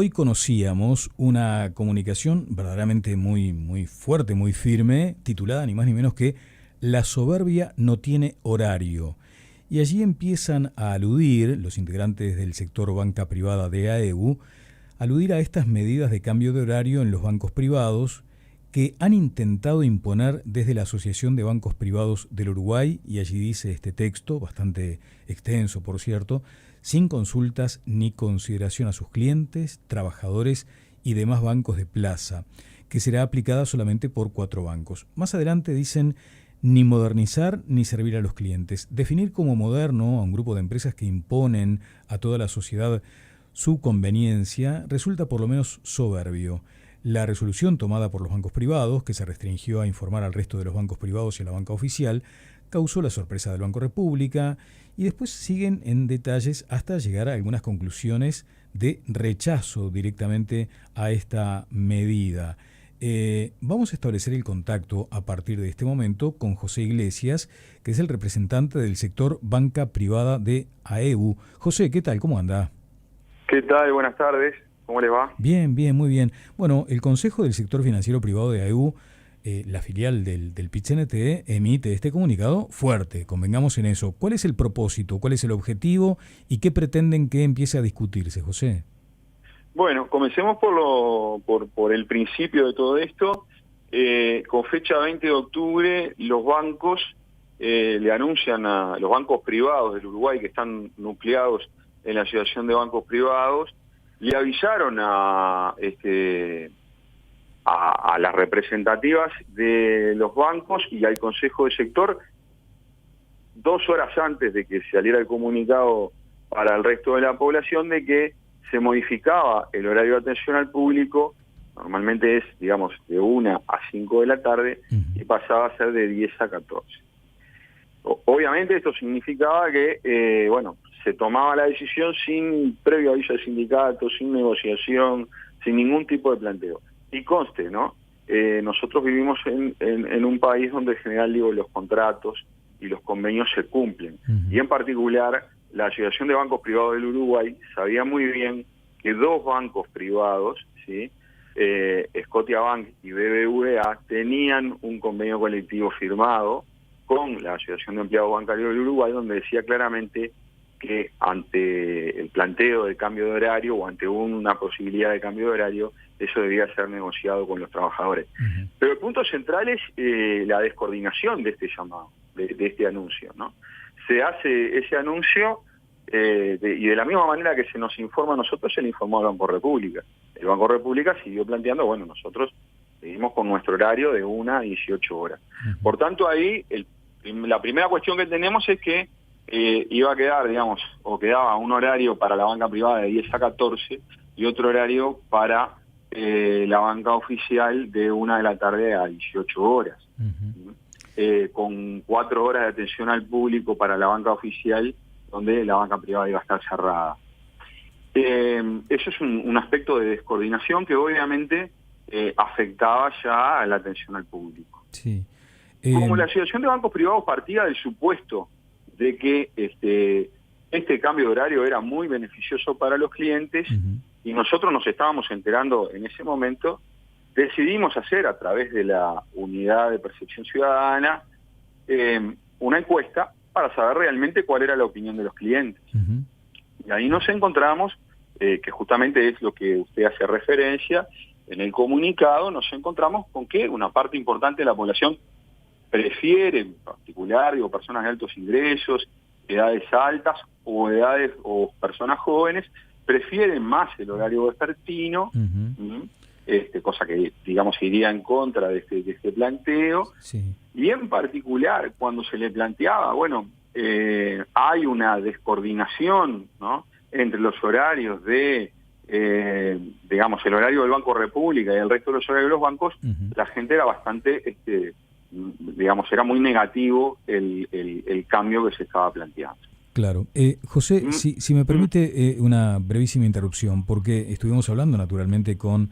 Hoy conocíamos una comunicación verdaderamente muy fuerte, muy firme, titulada ni más ni menos que La soberbia no tiene horario. Y allí empiezan a aludir los integrantes del sector banca privada de AEU, aludir a estas medidas de cambio de horario en los bancos privados que han intentado imponer desde la Asociación de Bancos Privados del Uruguay, y allí dice este texto, bastante extenso por cierto, sin consultas ni consideración a sus clientes, trabajadores y demás bancos de plaza, que será aplicada solamente por 4 bancos. Más adelante dicen ni modernizar ni servir a los clientes. Definir como moderno a un grupo de empresas que imponen a toda la sociedad su conveniencia resulta por lo menos soberbio. La resolución tomada por los bancos privados, que se restringió a informar al resto de los bancos privados y a la banca oficial, causó la sorpresa del Banco República y después siguen en detalles hasta llegar a algunas conclusiones de rechazo directamente a esta medida. Vamos a establecer el contacto a partir de este momento con José Iglesias, que es el representante del sector banca privada de AEU. José, ¿qué tal? ¿Cómo anda? ¿Qué tal? Buenas tardes. ¿Cómo le va? Bien, muy bien. Bueno, el Consejo del Sector Financiero Privado de AEU, la filial del PIT-CNT, emite este comunicado fuerte, convengamos en eso. ¿Cuál es el propósito, cuál es el objetivo y qué pretenden que empiece a discutirse, José? Bueno, comencemos por el principio de todo esto. Con fecha 20 de octubre, los bancos le anuncian a los bancos privados del Uruguay que están nucleados en la Asociación de Bancos Privados, le avisaron a las representativas de los bancos y al Consejo de Sector 2 horas antes de que saliera el comunicado para el resto de la población de que se modificaba el horario de atención al público, normalmente es, digamos, de 1 a 5 de la tarde, y pasaba a ser de 10 a 14. Obviamente esto significaba que, se tomaba la decisión sin previo aviso al sindicato, sin negociación, sin ningún tipo de planteo. Y conste, ¿no? Nosotros vivimos en un país donde en general, los contratos y los convenios se cumplen. Y en particular, la Asociación de Bancos Privados del Uruguay sabía muy bien que 2 bancos privados, ¿sí? Scotiabank y BBVA, tenían un convenio colectivo firmado con la Asociación de Empleados Bancarios del Uruguay, donde decía claramente que ante el planteo de cambio de horario o ante una posibilidad de cambio de horario, eso debía ser negociado con los trabajadores. Pero el punto central es la descoordinación de este llamado, de este anuncio, ¿no? Se hace ese anuncio y de la misma manera que se nos informa a nosotros, se le informó al Banco República. El Banco República siguió planteando, nosotros seguimos con nuestro horario de 1 a 18 horas. Por tanto, ahí la primera cuestión que tenemos es que iba a quedar, quedaba un horario para la banca privada de 10 a 14 y otro horario para la banca oficial de 1 de la tarde a 18 horas. Con 4 horas de atención al público para la banca oficial, donde la banca privada iba a estar cerrada. Eso es un aspecto de descoordinación que obviamente afectaba ya a la atención al público. Sí. Como la Asociación de Bancos Privados partía del supuesto de que este cambio de horario era muy beneficioso para los clientes, y nosotros nos estábamos enterando en ese momento, decidimos hacer a través de la Unidad de Percepción Ciudadana una encuesta para saber realmente cuál era la opinión de los clientes. Y ahí nos encontramos, que justamente es lo que usted hace referencia, en el comunicado nos encontramos con que una parte importante de la población prefiere, en particular, personas de altos ingresos, edades altas o personas jóvenes, prefieren más el horario vespertino, cosa que, iría en contra de este planteo. Sí. Y en particular, cuando se le planteaba, hay una descoordinación, ¿no?, entre los horarios de, el horario del Banco República y el resto de los horarios de los bancos, la gente era bastante, era muy negativo el cambio que se estaba planteando. Claro. José, si me permite una brevísima interrupción, porque estuvimos hablando naturalmente con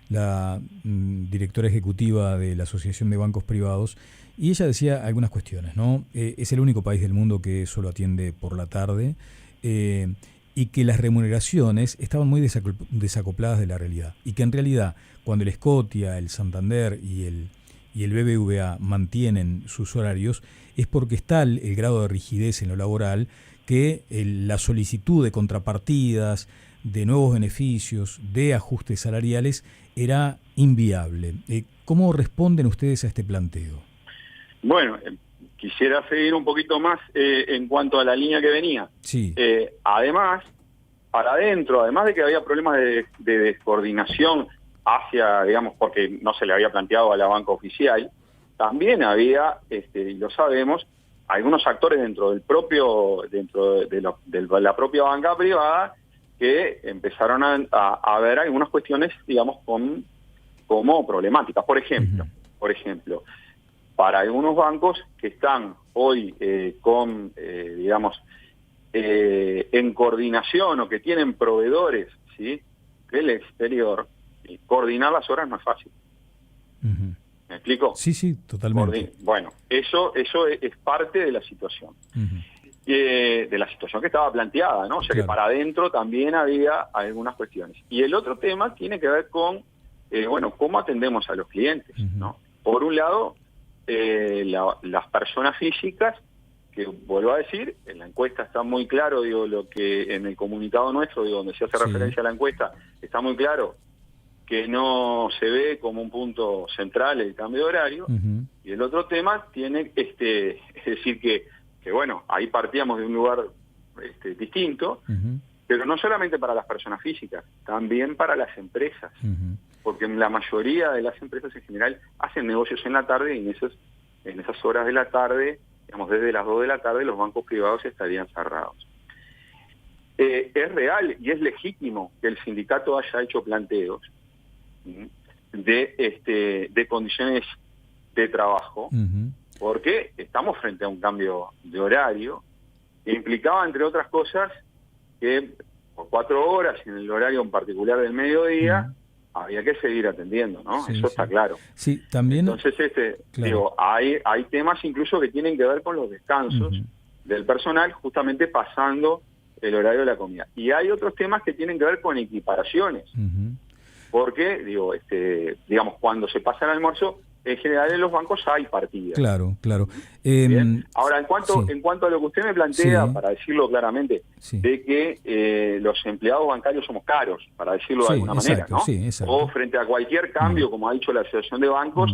la directora ejecutiva de la Asociación de Bancos Privados, y ella decía algunas cuestiones, ¿no? Es el único país del mundo que solo atiende por la tarde, y que las remuneraciones estaban muy desacopladas de la realidad. Y que en realidad, cuando el Scotia, el Santander y el BBVA mantienen sus horarios, es porque está el grado de rigidez en lo laboral, que la solicitud de contrapartidas, de nuevos beneficios, de ajustes salariales, era inviable. ¿Cómo responden ustedes a este planteo? Bueno, quisiera seguir un poquito más en cuanto a la línea que venía. Sí. Además, para adentro, además de que había problemas de descoordinación hacia, digamos, porque no se le había planteado a la banca oficial, también había, y lo sabemos, algunos actores dentro de la propia banca privada que empezaron a ver algunas cuestiones, digamos, como problemáticas. Por ejemplo, para algunos bancos que están hoy en coordinación o que tienen proveedores, ¿sí?, del exterior, coordinar las horas no es fácil. ¿Me explico? Sí, totalmente. Bueno, eso es parte de la situación. De la situación que estaba planteada, ¿no? O sea, claro, que para adentro también había algunas cuestiones. Y el otro tema tiene que ver con, cómo atendemos a los clientes, ¿no? Por un lado, las personas físicas, que vuelvo a decir, en la encuesta está muy claro, lo que en el comunicado nuestro, donde se hace referencia a la encuesta, está muy claro que no se ve como un punto central el cambio de horario. Y el otro tema tiene, es decir, que bueno, ahí partíamos de un lugar distinto, pero no solamente para las personas físicas, también para las empresas, porque la mayoría de las empresas en general hacen negocios en la tarde, y en esas horas de la tarde, digamos, desde las 2 de la tarde, los bancos privados estarían cerrados. Es real y es legítimo que el sindicato haya hecho planteos de condiciones de trabajo, porque estamos frente a un cambio de horario que implicaba, entre otras cosas, que por 4 horas, en el horario en particular del mediodía, había que seguir atendiendo, ¿no? Eso está claro. Sí, también. Entonces, claro, hay temas incluso que tienen que ver con los descansos del personal, justamente pasando el horario de la comida. Y hay otros temas que tienen que ver con equiparaciones, porque, digamos, cuando se pasa el almuerzo, en general en los bancos hay partidas. Claro. Ahora, en cuanto a lo que usted me plantea, para decirlo claramente, de que los empleados bancarios somos caros, para decirlo de alguna manera, ¿no? O frente a cualquier cambio, como ha dicho la Asociación de Bancos,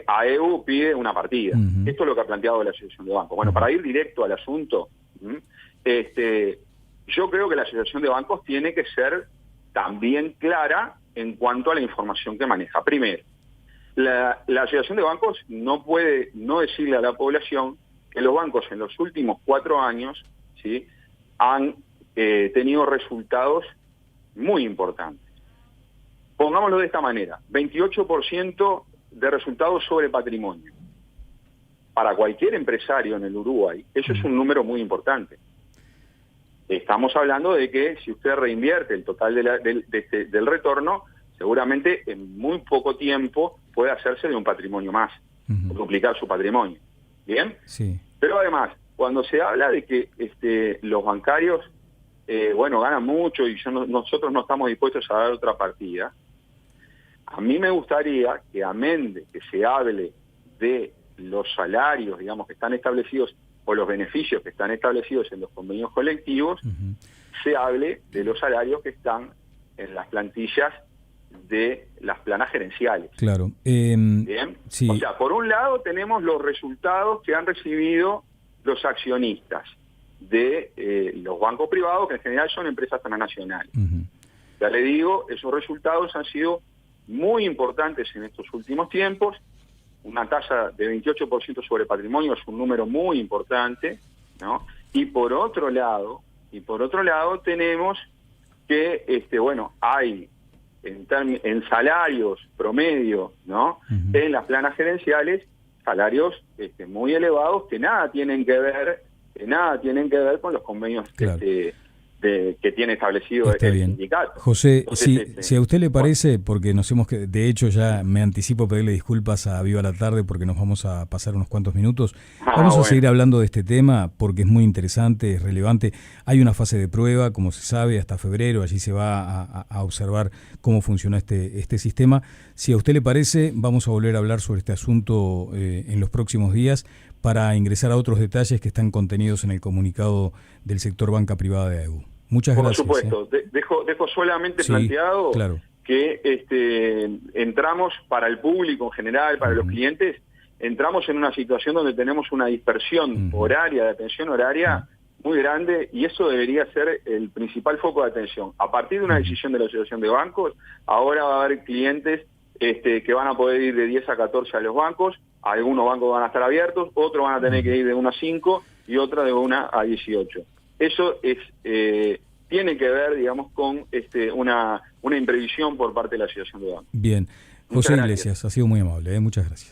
AEU pide una partida. Esto es lo que ha planteado la Asociación de Bancos. Bueno, para ir directo al asunto, yo creo que la Asociación de Bancos tiene que ser también clara en cuanto a la información que maneja. Primero, la Asociación de Bancos no puede no decirle a la población que los bancos en los últimos 4 años, ¿sí?, han tenido resultados muy importantes. Pongámoslo de esta manera: 28% de resultados sobre patrimonio. Para cualquier empresario en el Uruguay, eso es un número muy importante. Estamos hablando de que si usted reinvierte el total del retorno, seguramente en muy poco tiempo puede hacerse de un patrimonio más, duplicar su patrimonio. ¿Bien? Sí. Pero además, cuando se habla de que los bancarios, ganan mucho y nosotros no estamos dispuestos a dar otra partida, a mí me gustaría que, amén de que se hable de los salarios, digamos, que están establecidos, o los beneficios que están establecidos en los convenios colectivos, se hable de los salarios que están en las plantillas de las planas gerenciales. Claro. ¿Bien? Sí. O sea, por un lado tenemos los resultados que han recibido los accionistas de los bancos privados, que en general son empresas transnacionales. Ya le digo, esos resultados han sido muy importantes en estos últimos tiempos. Una tasa de 28% sobre patrimonio es un número muy importante, ¿no? Y por otro lado tenemos que, hay en salarios promedio, ¿no?, en las planas gerenciales, salarios muy elevados que nada tienen que ver con los convenios que tiene establecido Está el bien. sindicato. José, Entonces, si a usted le parece, porque de hecho ya me anticipo a pedirle disculpas a Viva la Tarde porque nos vamos a pasar unos cuantos minutos. Vamos a seguir hablando de este tema porque es muy interesante, es relevante. Hay una fase de prueba, como se sabe, hasta febrero. Allí se va a observar cómo funciona este sistema. Si a usted le parece, vamos a volver a hablar sobre este asunto en los próximos días para ingresar a otros detalles que están contenidos en el comunicado del sector banca privada de AEU. Muchas gracias. Por supuesto, dejo solamente planteado que entramos para el público en general, para los clientes, entramos en una situación donde tenemos una dispersión horaria, de atención horaria muy grande, y eso debería ser el principal foco de atención. A partir de una decisión de la Asociación de Bancos, ahora va a haber clientes que van a poder ir de 10 a 14 a los bancos, algunos bancos van a estar abiertos, otros van a tener que ir de 1 a 5 y otros de 1 a 18. Eso es tiene que ver, digamos, con una imprevisión por parte de la Asociación de Bancos. Bien. José Iglesias, ha sido muy amable. Muchas gracias.